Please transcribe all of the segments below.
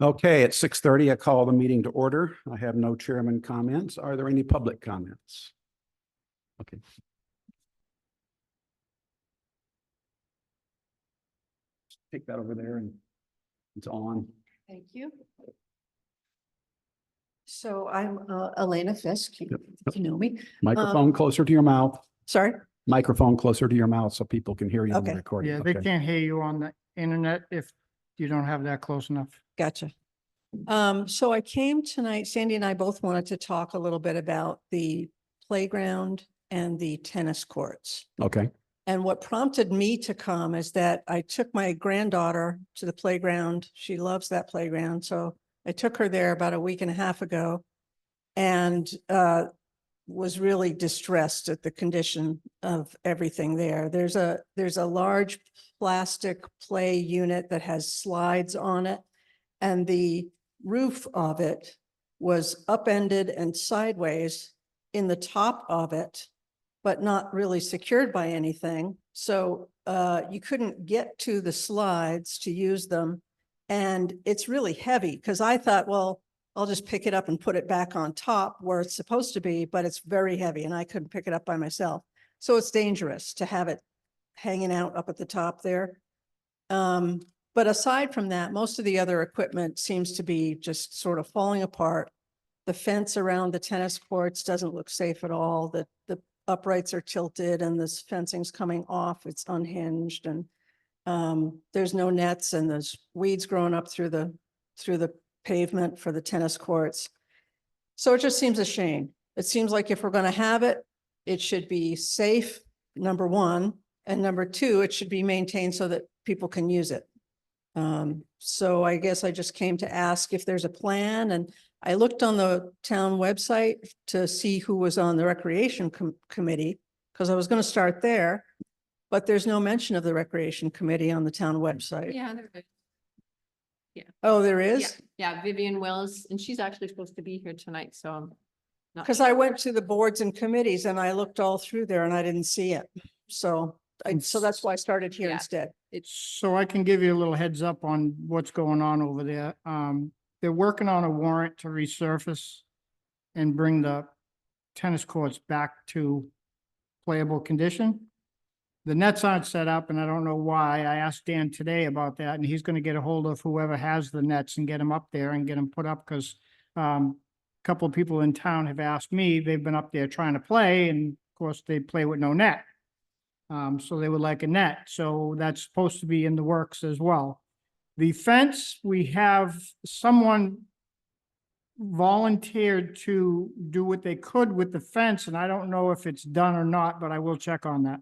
Okay, at 6:30, I call the meeting to order. I have no chairman comments. Are there any public comments? Okay. Take that over there and it's on. Thank you. So I'm Elena Fisk, you know me. Microphone closer to your mouth. Sorry? Microphone closer to your mouth so people can hear you on the Okay. recording. Yeah, they Okay. can't hear you on the internet if you don't have that close enough. Gotcha. So I came tonight, Sandy and I both wanted to talk a little bit about the playground and the tennis courts. Okay. And what prompted me to come is that I took my granddaughter to the playground. She loves that playground. So I took her there about a week and a half ago and was really distressed at the condition of everything there. There's a large plastic play unit that has slides on it, and the roof of it was upended and sideways in the top of it, but not really secured by anything. So you couldn't get to the slides to use them. And it's really heavy because I thought, well, I'll just pick it up and put it back on top where it's supposed to be, but it's very heavy and I couldn't pick it up by myself. So it's dangerous to have it hanging out up at the top there. But aside from that, most of the other equipment seems to be just sort of falling apart. The fence around the tennis courts doesn't look safe at all. The uprights are tilted and this fencing's coming off. It's unhinged and there's no nets and there's weeds growing up through the pavement for the tennis courts. So it just seems a shame. It seems like if we're going to have it, it should be safe, number one, and number two, it should be maintained so that people can use it. So I guess I just came to ask if there's a plan, and I looked on the town website to see who was on the recreation committee, because I was going to start there, but there's no mention of the recreation committee on the town website. Yeah, there is. Oh, there Yeah, is? yeah, Vivian Wills, and she's actually supposed to be here tonight, so I'm not. Because I went to the boards and committees and I looked all through there and I didn't see it. So that's why I started here Yeah. instead. So I can give you a little heads up on what's going on over there. They're working on a warrant to resurface and bring the tennis courts back to playable condition. The nets aren't set up and I don't know why. I asked Dan today about that and he's going to get a hold of whoever has the nets and get them up there and get them put up because a couple of people in town have asked me, they've been up there trying to play and of course they play with no net. So they would like a net. So that's supposed to be in the works as well. The fence, we have someone volunteered to do what they could with the fence and I don't know if it's done or not, but I will check on that.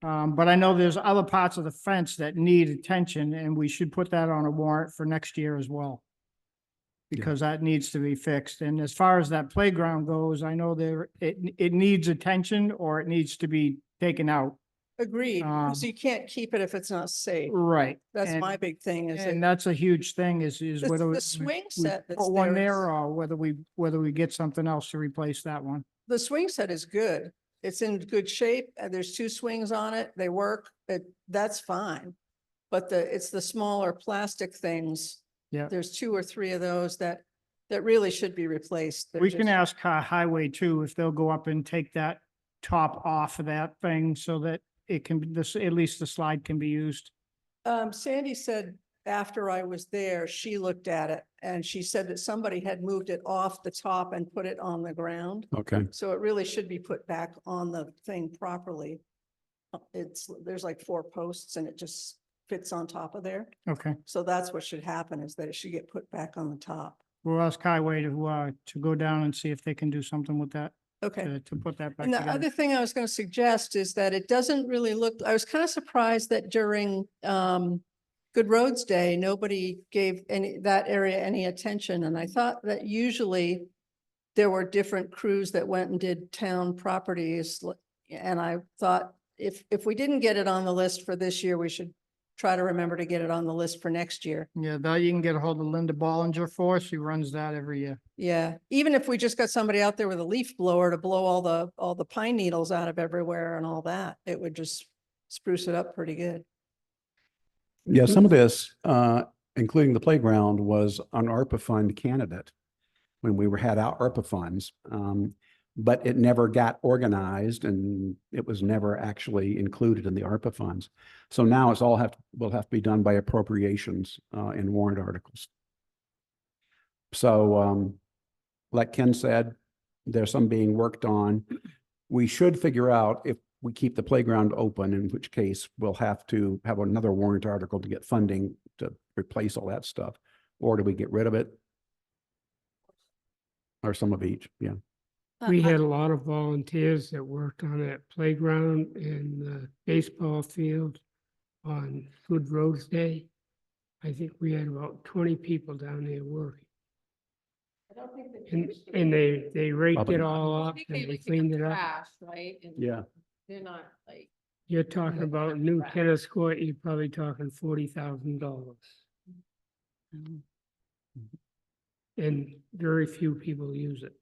But I know there's other parts of the fence that need attention and we should put that on a warrant for next year as well. Because that needs to be fixed. And as far as that playground goes, I know it needs attention or it needs to be taken out. Agreed. So you can't keep it if it's not safe. Right. That's my big thing is And that's a huge thing is whether the swing we set that's put one there. there or whether we get something else to replace that one. The swing set is good. It's in good shape. And there's two swings on it. They work. That's fine. But it's the smaller plastic things. Yeah. There's two or three of those that really should be replaced. They're We can just- ask Highway too, if they'll go up and take that top off of that thing so that it can, at least the slide can be used. Sandy said after I was there, she looked at it and she said that somebody had moved it off the top and put it on the ground. Okay. So it really should be put back on the thing properly. There's like 4 posts and it just fits on top of there. Okay. So that's what should happen is that it should get put back on the top. We'll ask Highway to go down and see if they can do something with that, Okay. to put that back And the together. other thing I was going to suggest is that it doesn't really look, I was kind of surprised that during Good Roads Day, nobody gave that area any attention. And I thought that usually there were different crews that went and did town properties. And I thought if we didn't get it on the list for this year, we should try to remember to get it on the list for next year. Yeah, that you can get a hold of Linda Bollinger for. She runs that every year. Yeah, even if we just got somebody out there with a leaf blower to blow all the pine needles out of everywhere and all that, it would just spruce it up pretty good. Yeah, some of this including the playground, was an ARPA fund candidate when we had our ARPA funds. But it never got organized and it was never actually included in the ARPA funds. So now it's all will have to be done by appropriations in warrant articles. So like Ken said, there's some being worked on. We should figure out if we keep the playground open, in which case we'll have to have another warrant article to get funding to replace all that stuff. Or do we get rid of it? Or some of each, yeah. We had a lot of volunteers that worked on that playground and the baseball field on Good Roads Day. I think we had about 20 people down there working. I don't think that. And they raked Probably it not. all I up think and they they like to get cleaned the it up. trash, right? And Yeah. they're not like, You're talking Yeah, about that's new right. tennis court, you're probably talking $40,000. Mm. And very few people use it.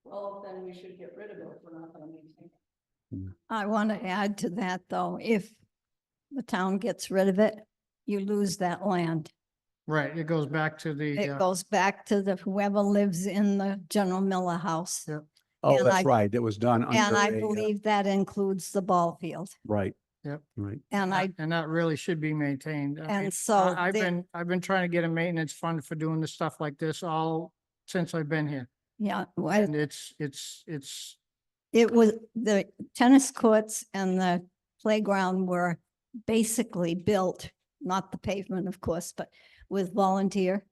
Well, then we should get rid of it. We're not gonna maintain it. I want to add to that, though, if the town gets rid of it, you lose that land. Right, it goes back to the, It goes back to the whoever lives in the General Miller house. Yep. Oh, And that's I- right. It was done And under I a, believe that includes the ball field. right. Yep. Right. And I, and that really should be maintained. I mean, and so I've the- been trying to get a maintenance fund for doing the stuff like this all since I've been here. yeah, well, And it's, it was, the tennis courts and the playground were basically built, not the pavement, of course, but with volunteer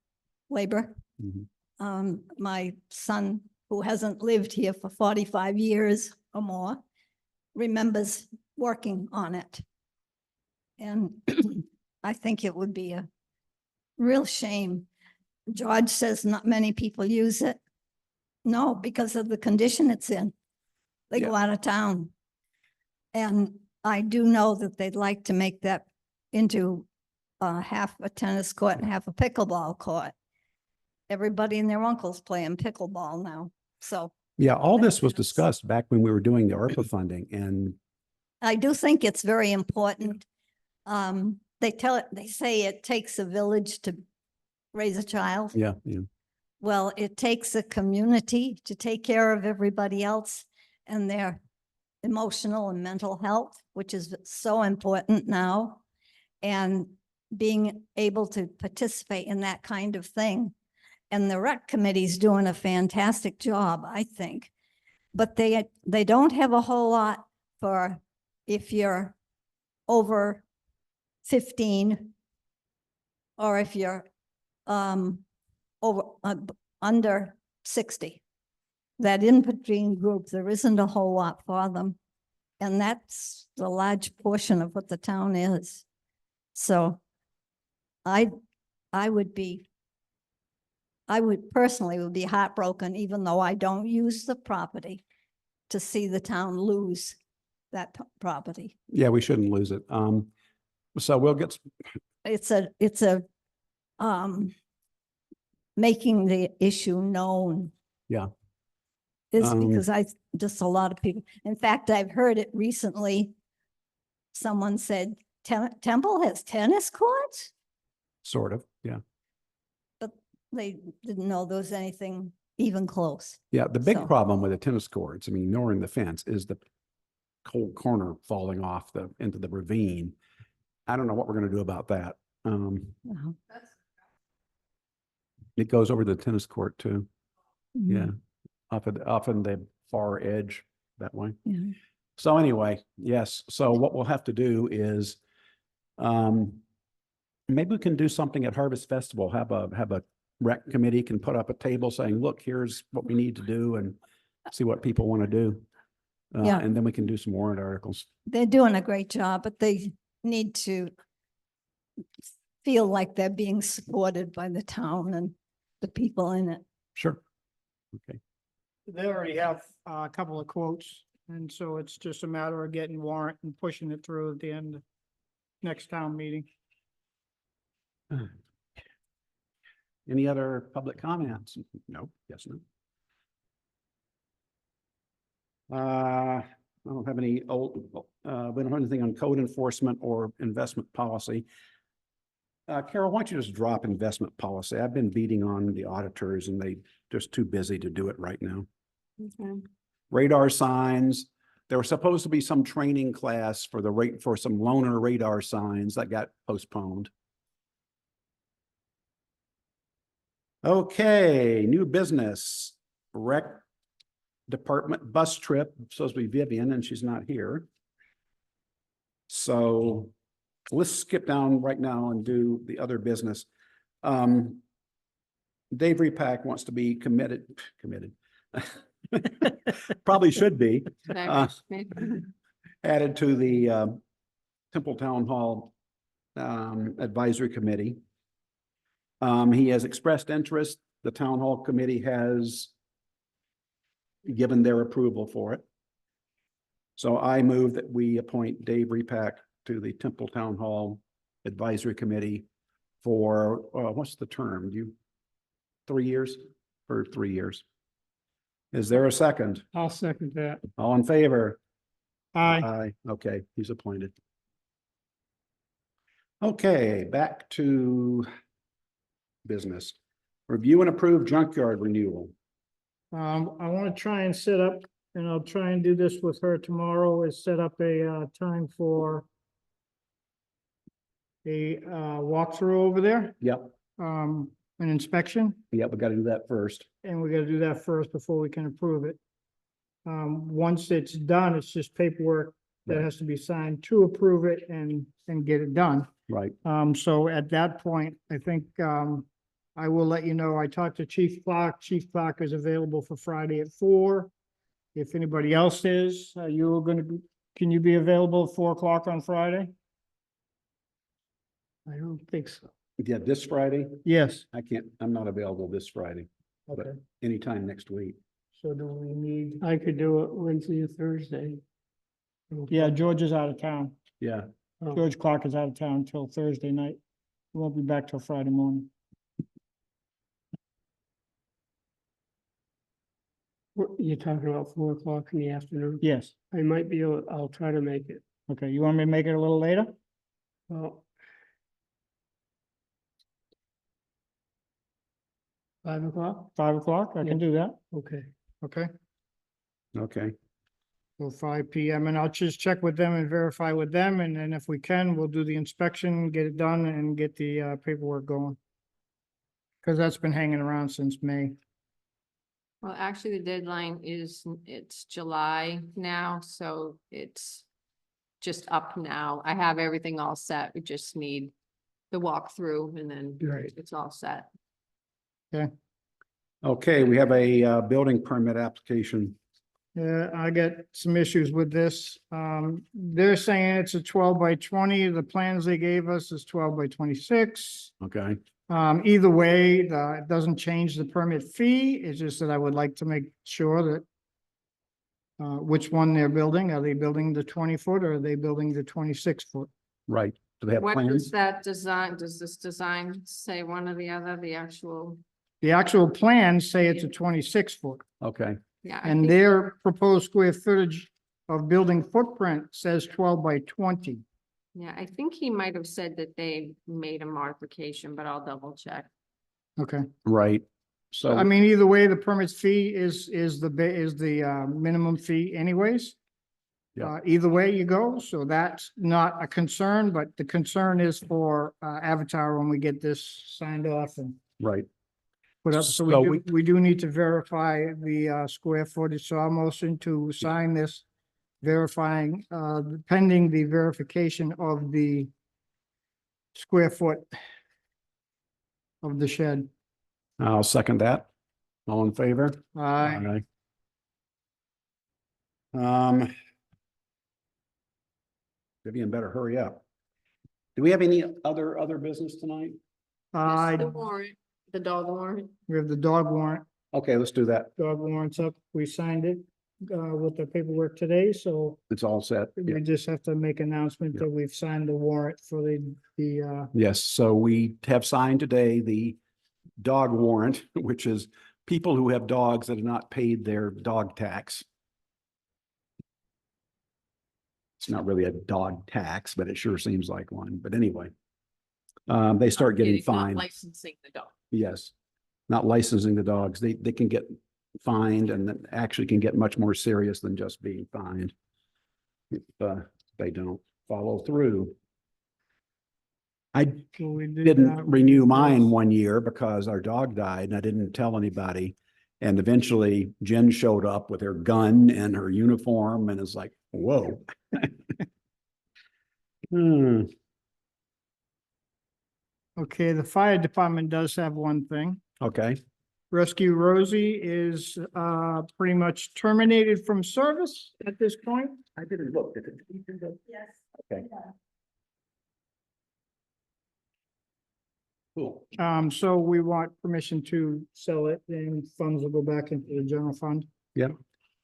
labor. Mhm. My son, who hasn't lived here for 45 years or more, remembers working on it. And I think it would be a real shame. George says not many people use it. No, because of the condition it's in. They go out of town. And I do know that they'd like to make that into half a tennis court and half a pickleball court. Everybody and their uncles playing pickleball now. So Yeah, all this was That's- discussed back when we were doing the ARPA funding, and I do think it's very important. They say it takes a village to raise a child. yeah. Well, it takes a community to take care of everybody else and their emotional and mental health, which is so important now. And being able to participate in that kind of thing. And the rec committee's doing a fantastic job, I think. But they don't have a whole lot for if you're over 15 or if you're under 60. That in-between group, there isn't a whole lot for them. And that's the large portion of what the town is. So I would personally would be heartbroken, even though I don't use the property, to see the town lose that property. Yeah, we shouldn't lose it. So we'll get, It's a making the issue known. Yeah. Is Um, because just a lot of people, in fact, I've heard it recently. Someone said Temple has tennis courts, sort of, yeah. but they didn't know there was anything even close. Yeah, the big So- problem with the tennis courts, I mean, ignoring the fence, is the whole corner falling off into the ravine. I don't know what we're gonna do about that. Wow. It goes over the tennis court too. Mhm. Yeah, off in the far edge that way. Yeah. So anyway, yes, so what we'll have to do is, maybe we can do something at Harvest Festival, have a rec committee can put up a table saying, look, here's what we need to do and see what people want to do. Yeah. And then we can do some warrant articles. They're doing a great job, but they need to feel like they're being supported by the town and the people in it. Sure. Okay. they already have a couple of quotes. And so it's just a matter of getting warrant and pushing it through at the end of next town meeting. Any other public comments? No, yes, no. I don't have any we don't have anything on code enforcement or investment policy. Carol, why don't you just drop investment policy? I've been beating on the auditors and they just too busy to do it right now. Okay. Radar signs. There was supposed to be some training class for for some loaner radar signs that got postponed. Okay, new business, rec department bus trip, supposed to be Vivian and she's not here. So let's skip down right now and do the other business. Dave Repack wants to be committed. Probably should be added to the Temple Town Hall Advisory Committee. He has expressed interest. The Town Hall Committee has given their approval for it. So I move that we appoint Dave Repack to the Temple Town Hall Advisory Committee for, what's the term? 3 years? For 3 years. Is there a second? I'll second that. All in favor? Aye. Aye. Okay, he's appointed. Okay, back to business. Review and approve junkyard renewal. I want to try and set up, and I'll try and do this with her tomorrow, is set up a time for a walkthrough over there, Yep, an inspection, yep, we gotta do that first. and we gotta do that first before we can approve it. Once it's done, it's just paperwork that Right. has to be signed to approve it and get it done. Right, So at that point, I think, I will let you know. I talked to Chief Clark. Chief Clark is available for Friday at 4. If anybody else is, you're gonna be, can you be available at 4 o'clock on Friday? I don't think so. yeah, this Friday, Yes. I can't, I'm not available this Friday, Okay, anytime next week. so do we need? I could do it Wednesday or Thursday. Yeah, George is out of town. Yeah, Oh, George Clark is out of town until Thursday night. He won't be back till Friday morning. You're talking about 4 o'clock in the afternoon? Yes. I might be able, I'll try to make it. Okay, you want me to make it a little later? Well. 5 o'clock? 5 o'clock? I can do that. Okay. Okay. okay, So 5 PM, and I'll just check with them and verify with them, and then if we can, we'll do the inspection, get it done and get the paperwork going. Cause that's been hanging around since May. Well, actually, the deadline is, it's July now, so it's just up now. I have everything all set. We just need the walkthrough and then Right. it's all set. okay, we have a building permit application. Yeah, I got some issues with this. They're saying it's a 12 by 20. The plans they gave us is 12 by 26. Okay, Either way, it doesn't change the permit fee. It's just that I would like to make sure that which one they're building. Are they building the 20-foot or are they building the 26-foot? right, do they have What does plans? that design, does this design say one or the other, the actual? The actual plans say it's a 26-foot, Okay, Yeah. I and think- their proposed square footage of building footprint says 12 by 20. Yeah, I think he might have said that they made a modification, but I'll double check. Okay. right, so. I mean, either way, the permits fee is the minimum fee anyways. Yeah. Either way you go, so that's not a concern, but the concern is for Avatar when we get this signed off and Right, put up. So So we do need to verify the square footage, so I'll motion to sign this, verifying pending the verification of the square foot of the shed. I'll second that. All in favor? Aye. Vivian better hurry up. Do we have any other business tonight? Aye. The warrant, the dog warrant. We have the dog warrant. Okay, let's do that. Dog warrant's up. We signed it with the paperwork today, so It's all set. Yeah. we just have to make announcement Yeah. that we've signed the warrant for the Yes, so we have signed today the dog warrant, which is people who have dogs that have not paid their dog tax. It's not really a dog tax, but it sure seems like one. But anyway. They start getting Not fined. Licensing the dog. Yes. Not licensing the dogs. They can get fined and then actually can get much more serious than just being fined. If they don't follow through. I So we did didn't that. renew mine 1 year because our dog died and I didn't tell anybody. And eventually Jen showed up with her gun and her uniform and it's like, whoa. Okay, the fire department does have one thing. Okay, Rescue Rosie is pretty much terminated from service at this point. I didn't look. Yes. Okay. Cool. So we want permission to sell it and funds will go back into the general fund.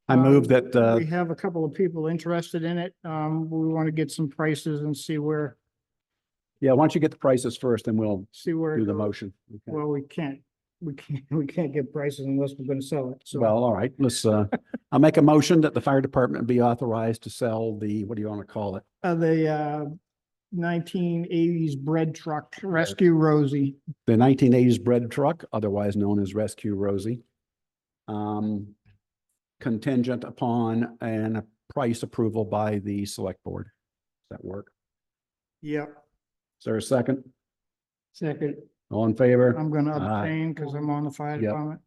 I move that, We have a couple of people interested in it. We want to get some prices and see where yeah, why don't you get the prices first and we'll it do the goes. motion. Okay. Well, we can't get prices unless we're gonna sell it. So Well, all right, let's, I'll make a motion that the fire department be authorized to sell the, what do you want to call it? the 1980s bread truck, Rescue Rosie. The 1980s bread truck, otherwise known as Rescue Rosie. Contingent upon a price approval by the select board. Does that work? Yep, Is there a second? Second, All in favor? I'm gonna Aye. abstain because I'm on the fire Yep. department.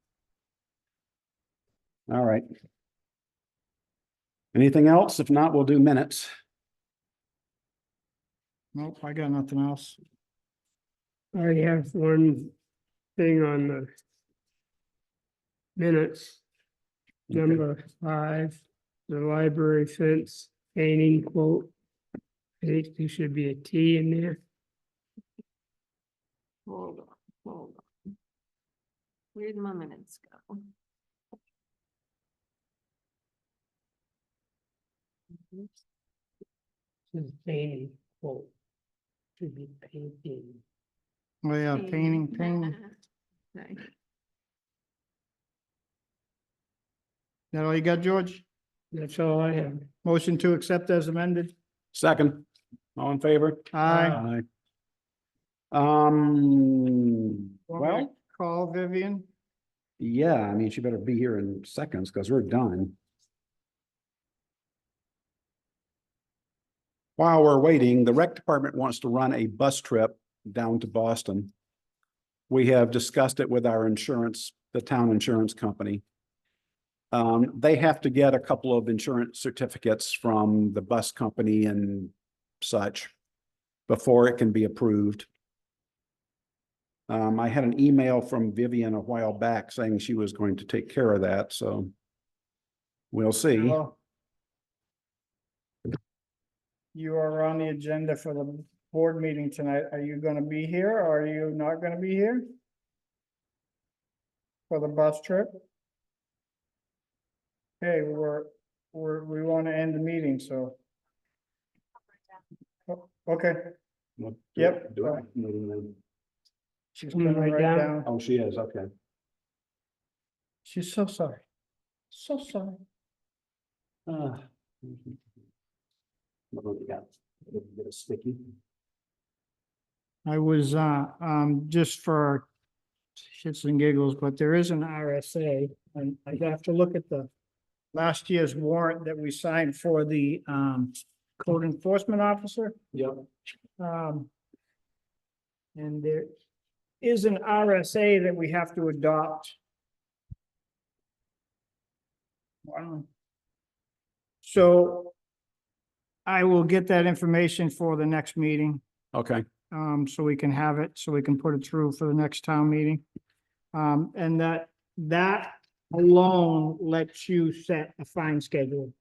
All right. Anything else? If not, we'll do minutes. Nope, I got nothing else. I have one thing on the minutes. Okay. Number 5, the library fence painting quote. I think there should be a T in there. Hold on. Where'd my minutes go? Says painting quote. Should be painting. Oh yeah, painting. Okay. That all you got, George? That's all I have. Motion to accept as amended? Second, all in favor? Aye. Aye. Want me to Well, Call Vivian. yeah, I mean, she better be here in seconds because we're done. While we're waiting, the rec department wants to run a bus trip down to Boston. We have discussed it with our insurance, the town insurance company. They have to get a couple of insurance certificates from the bus company and such before it can be approved. I had an email from Vivian a while back saying she was going to take care of that, so we'll see. Hello. You are on the agenda for the board meeting tonight. Are you gonna be here or are you not gonna be here? For the bus trip? Okay, we wanna end the meeting, so. Okay, Yep. she's Coming coming right right down. down. Oh, she is, okay. She's so sorry. So sorry. What do we got? Get a sticky. I was, just for shits and giggles, but there is an RSA, and I have to look at the last year's warrant that we signed for the, code enforcement officer. Yep. And there is an RSA that we have to adopt. Wow. So I will get that information for the next meeting. Okay, So we can have it, so we can put it through for the next town meeting. And that alone lets you set a fine schedule.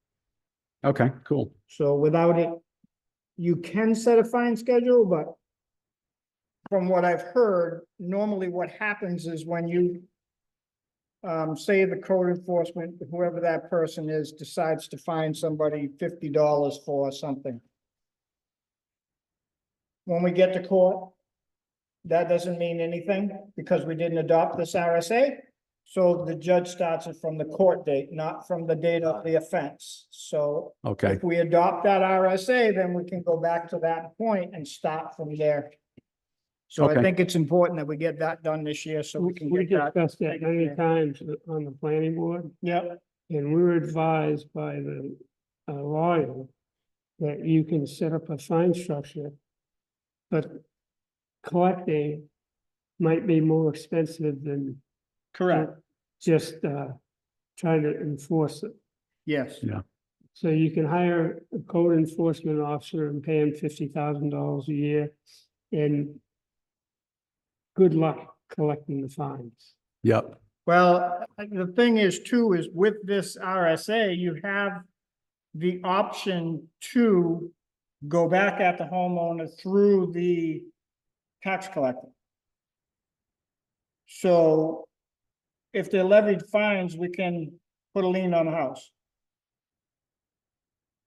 okay, cool. So without it, you can set a fine schedule, but from what I've heard, normally what happens is when you say the code enforcement, whoever that person is, decides to fine somebody $50 for something. When we get to court, that doesn't mean anything because we didn't adopt this RSA. So the judge starts it from the court date, not from the date of the offense. So Okay, if we adopt that RSA, then we can go back to that point and start from there. So I Okay. think it's important that we get that done this year so we can We get that. discussed that taken many care of. times on the planning board, Yep, and we were advised by the lawyer that you can set up a fine structure, but collecting might be more expensive than correct. just trying to enforce it. Yes. Yeah. So you can hire a code enforcement officer and pay him $50,000 a year, and good luck collecting the fines. Yep. Well, the thing is too, is with this RSA, you have the option to go back at the homeowner through the tax collector. So if they're levied fines, we can put a lien on the house.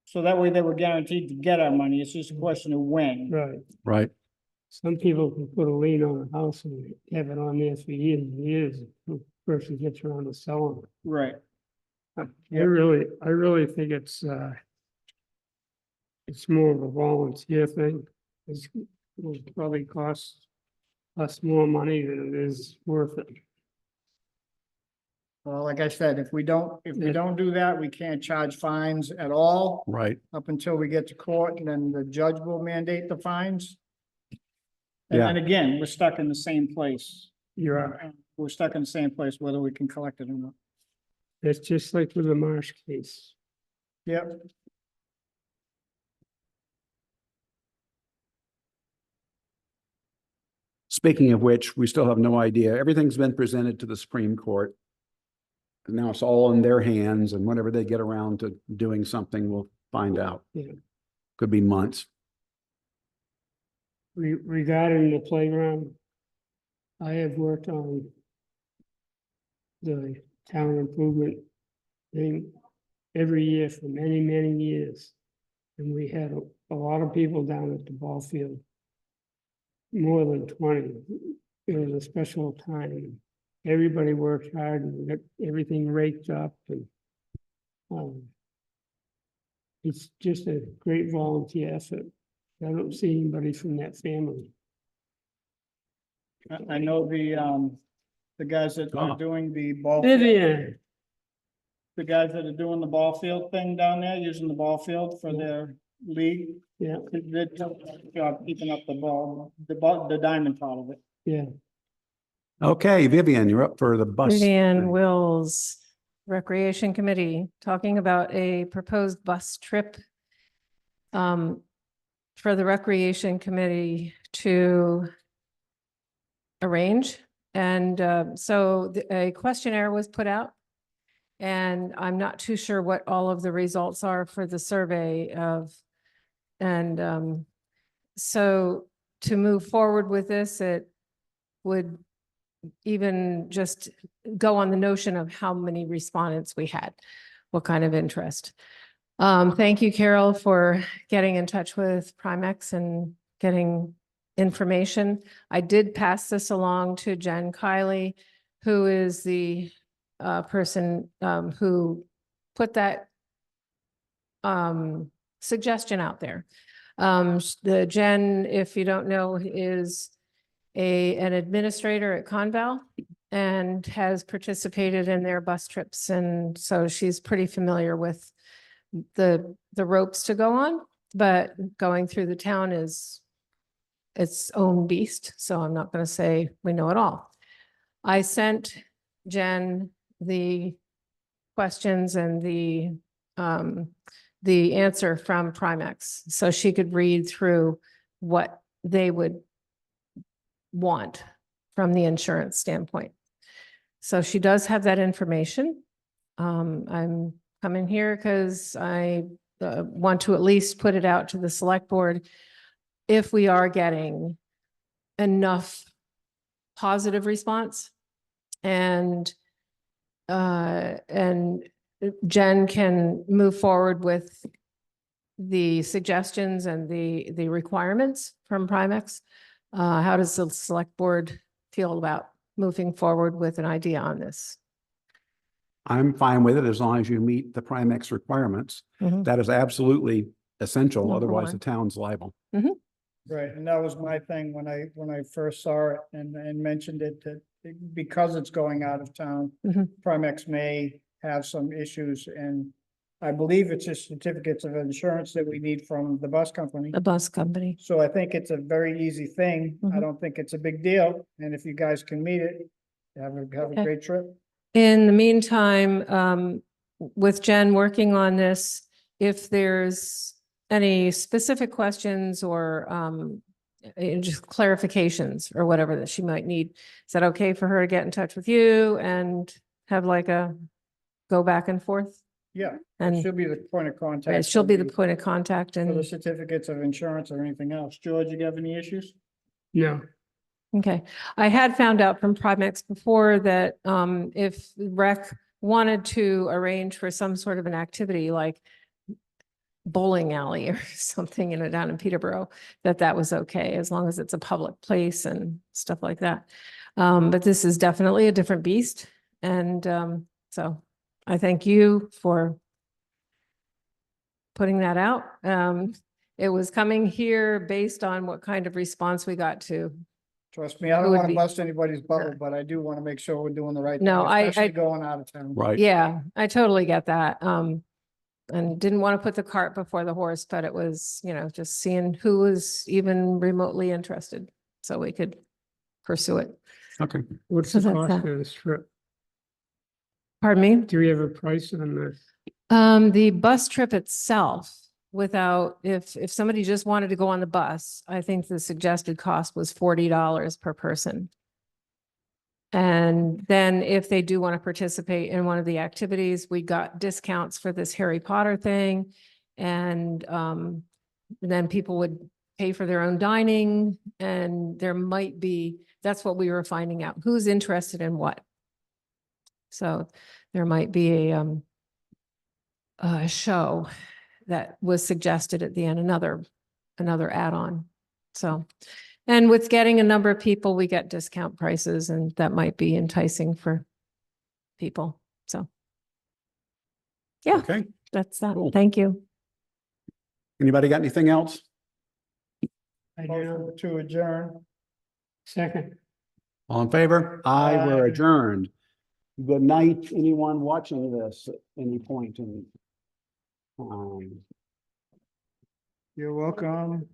So that way they were guaranteed to get our money. It's just a question of when. Right. Right. Some people can put a lien on a house and have it on there for years and years. The person gets around to selling it. Right. I really think it's more of a volunteer thing. It will probably cost us more money than it is worth it. Well, like I said, if we don't do that, we can't charge fines at all Right. up until we get to court, and then the judge will mandate the fines. Yeah. And again, we're stuck in the same place. You're right. We're stuck in the same place whether we can collect it or not. It's just like with the Marsh case. Yep. Speaking of which, we still have no idea. Everything's been presented to the Supreme Court. Now it's all in their hands, and whenever they get around to doing something, we'll find out. Yeah. Could be months. Regarding the playground, I have worked on the town improvement thing every year for many, many years. And we had a lot of people down at the ball field. More than 20. It was a special time. Everybody worked hard and got everything raked up, and it's just a great volunteer effort. I don't see anybody from that family. I know the guys that are doing the ball. Vivian, The guys that are doing the ball field thing down there, using the ball field for their league. yeah, They did a good job keeping up the diamond part of it. yeah. Okay, Vivian, you're up for the bus. Vivian thing. Wills, Recreation Committee, talking about a proposed bus trip for the Recreation Committee to arrange. And so a questionnaire was put out. And I'm not too sure what all of the results are for the survey of, and so to move forward with this, it would even just go on the notion of how many respondents we had, what kind of interest. Thank you, Carol, for getting in touch with Primex and getting information. I did pass this along to Jen Kiley, who is the person who put that suggestion out there. The Jen, if you don't know, is an administrator at Conval and has participated in their bus trips. And so she's pretty familiar with the ropes to go on, but going through the town is its own beast. So I'm not going to say we know it all. I sent Jen the questions and the answer from Primex, so she could read through what they would want from the insurance standpoint. So she does have that information. I'm coming here because I want to at least put it out to the select board if we are getting enough positive response. And Jen can move forward with the suggestions and the requirements from Primex. How does the select board feel about moving forward with an idea on this? I'm fine with it as long as you meet the Primex requirements. Mhm. That is absolutely essential. Number Otherwise, one. the town's liable. Right, and that was my thing when I first saw it and mentioned it, that because it's going out of town, Mhm. Primex may have some issues, and I believe it's just certificates of insurance that we need from the bus company. The bus company. So I think it's a very easy thing. I Mhm. don't think it's a big deal, and if you guys can meet it, have a Okay. great trip. In the meantime, with Jen working on this, if there's any specific questions or just clarifications or whatever that she might need, is that okay for her to get in touch with you and have like a go back and forth? Yeah, And she'll be the point of contact. right, she'll for be the point of contact For the and, certificates of insurance or anything else. George, you have any issues? No, okay. I had found out from Primex before that if rec wanted to arrange for some sort of an activity like bowling alley or something, down in Peterborough, that was okay, as long as it's a public place and stuff like that. But this is definitely a different beast. And so I thank you for putting that out. It was coming here based on what kind of response we got to. Trust me, I It don't would want to be- bust anybody's bubble, but I do want to make sure we're doing the right thing, No, I- especially going out of town. Right. Yeah, I totally get that. And didn't want to put the cart before the horse, but it was, just seeing who was even remotely interested so we could pursue it. Okay. what's So the that's cost that. of this trip? Pardon me? Do we have a price on this? The bus trip itself, without, if somebody just wanted to go on the bus, I think the suggested cost was $40 per person. And then if they do want to participate in one of the activities, we got discounts for this Harry Potter thing. And then people would pay for their own dining, and there might be, that's what we were finding out, who's interested in what. So there might be a show that was suggested at the end, another add-on. So, and with getting a number of people, we get discount prices, and that might be enticing for people. So, yeah, Okay. that's that. Cool. Thank you. Anybody got anything else? I do. Motion to adjourn. Second. All in favor? Aye, we're Aye. adjourned. Good night, anyone watching this at any point in time. You're welcome.